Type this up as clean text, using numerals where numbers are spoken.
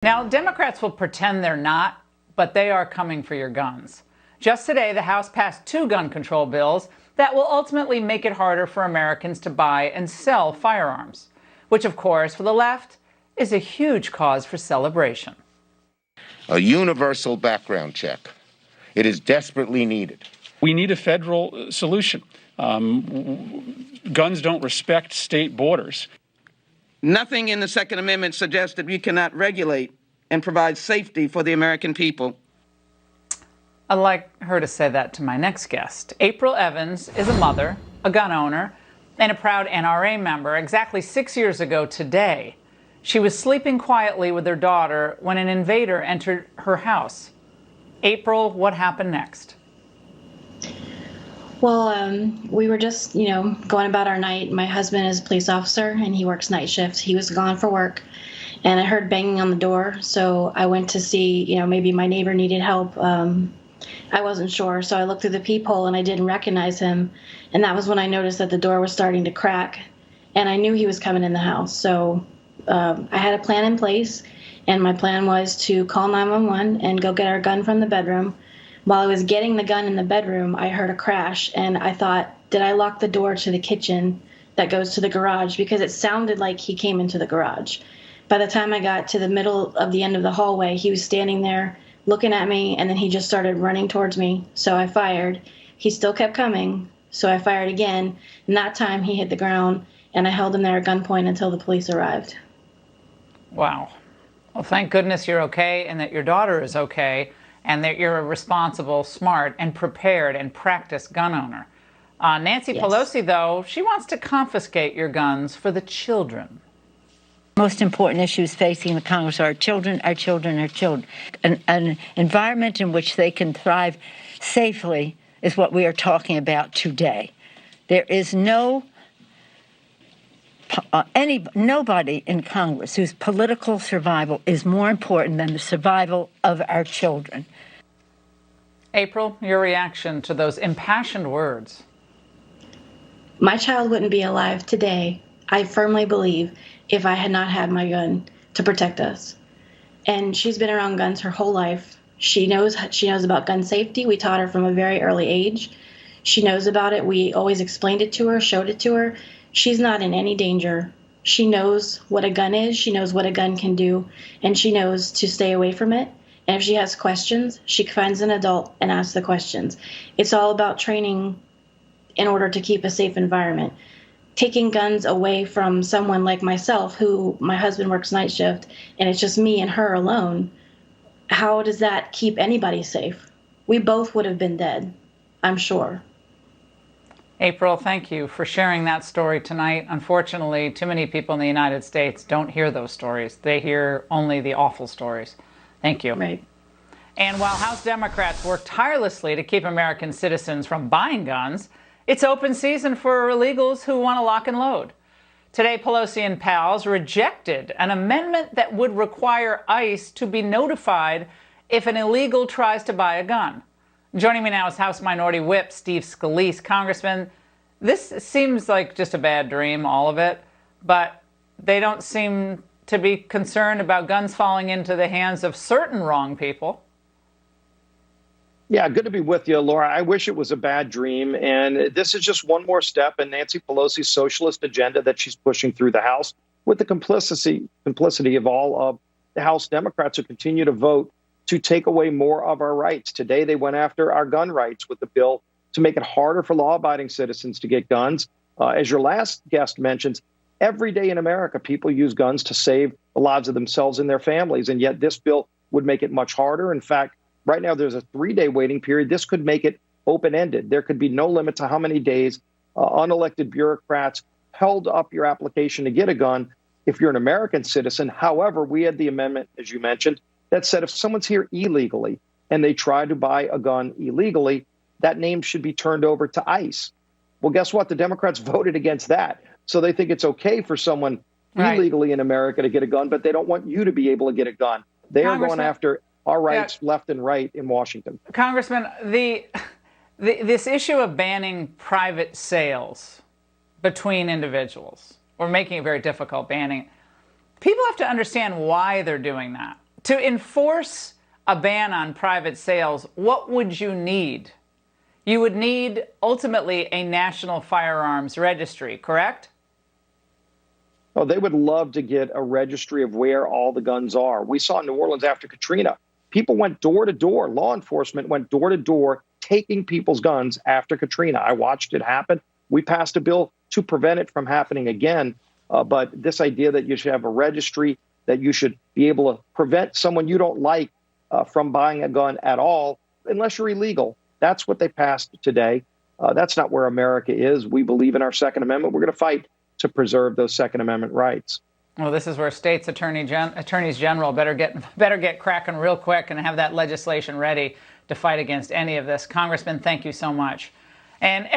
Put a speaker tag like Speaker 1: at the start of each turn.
Speaker 1: Now, Democrats will pretend they're not, but they are coming for your guns. Just today, the House passed 2 gun control bills that will ultimately make it harder for Americans to buy and sell firearms, which, of course, for the left, is a huge cause for celebration.
Speaker 2: A universal background check. It is desperately needed.
Speaker 3: We need a federal solution. Guns don't respect state borders.
Speaker 4: Nothing in the Second Amendment suggests that we cannot regulate and provide safety for the American people.
Speaker 1: I'd like her to say that to my next guest. April Evans is a mother, a gun owner, and a proud NRA member. Exactly 6 years ago today, she was sleeping quietly with her daughter when an invader entered her house. April, what happened next?
Speaker 5: Well, we were just, going about our night. My husband is a police officer, and he works night shifts. He was gone for work, and I heard banging on the door. So I went to see, maybe my neighbor needed help. I wasn't sure, so I looked through the peephole, and I didn't recognize him. And that was when I noticed that the door was starting to crack, and I knew he was coming in the house. So I had a plan in place, and my plan was to call 911 and go get our gun from the bedroom. While I was getting the gun in the bedroom, I heard a crash, and I thought, did I lock the door to the kitchen that goes to the garage? Because it sounded like he came into the garage. By the time I got to the middle of the end of the hallway, he was standing there looking at me, and then he just started running towards me. So I fired. He still kept coming, so I fired again, and that time he hit the ground, and I held him there at gunpoint until the police arrived.
Speaker 1: Wow. Well, thank goodness you're okay and that your daughter is okay, and that you're a responsible, smart, and prepared and practiced gun owner. Nancy
Speaker 5: Yes.
Speaker 1: Pelosi, though, she wants to confiscate your guns for the children.
Speaker 6: Most important issues facing the Congress are our children, our children, our children. An environment in which they can thrive safely is what we are talking about today. There is nobody in Congress whose political survival is more important than the survival of our children.
Speaker 1: April, your reaction to those impassioned words?
Speaker 5: My child wouldn't be alive today, I firmly believe, if I had not had my gun to protect us. And she's been around guns her whole life. She knows about gun safety. We taught her from a very early age. She knows about it. We always explained it to her, showed it to her. She's not in any danger. She knows what a gun is. She knows what a gun can do, and she knows to stay away from it. And if she has questions, she finds an adult and asks the questions. It's all about training in order to keep a safe environment. Taking guns away from someone like myself, who my husband works night shift, and it's just me and her alone, how does that keep anybody safe? We both would have been dead, I'm sure.
Speaker 1: April, thank you for sharing that story tonight. Unfortunately, too many people in the United States don't hear those stories. They hear only the awful stories. Thank you.
Speaker 5: Right.
Speaker 1: And while House Democrats work tirelessly to keep American citizens from buying guns, it's open season for illegals who want to lock and load. Today, Pelosi and pals rejected an amendment that would require ICE to be notified if an illegal tries to buy a gun. Joining me now is House Minority Whip Steve Scalise. Congressman, this seems like just a bad dream, all of it, but they don't seem to be concerned about guns falling into the hands of certain wrong people.
Speaker 7: Yeah, good to be with you, Laura. I wish it was a bad dream. And this is just one more step in Nancy Pelosi's socialist agenda that she's pushing through the House with the complicity of all of the House Democrats who continue to vote to take away more of our rights. Today, they went after our gun rights with the bill to make it harder for law-abiding citizens to get guns. As your last guest mentions, every day in America, people use guns to save the lives of themselves and their families. And yet this bill would make it much harder. In fact, right now, there's a 3-day waiting period. This could make it open-ended. There could be no limit to how many days unelected bureaucrats held up your application to get a gun if you're an American citizen. However, we had the amendment, as you mentioned, that said if someone's here illegally and they try to buy a gun illegally, that name should be turned over to ICE. Well, guess what? The Democrats voted against that. So they think it's okay for someone illegally in America to get a gun, but they don't want you to be able to get a gun. They are going after our rights left and right in Washington.
Speaker 1: Congressman, this issue of banning private sales between individuals, or making it very difficult banning, people have to understand why they're doing that. To enforce a ban on private sales, what would you need? You would need, ultimately, a national firearms registry, correct?
Speaker 7: Oh, they would love to get a registry of where all the guns are. We saw in New Orleans after Katrina, people went door to door. Law enforcement went door to door taking people's guns after Katrina. I watched it happen. We passed a bill to prevent it from happening again. But this idea that you should have a registry, that you should be able to prevent someone you don't like from buying a gun at all, unless you're illegal. That's what they passed today. That's not where America is. We believe in our Second Amendment. We're going to fight to preserve those Second Amendment rights.
Speaker 1: Well, this is where states' attorneys general better get cracking real quick and have that legislation ready to fight against any of this. Congressman, thank you so much. And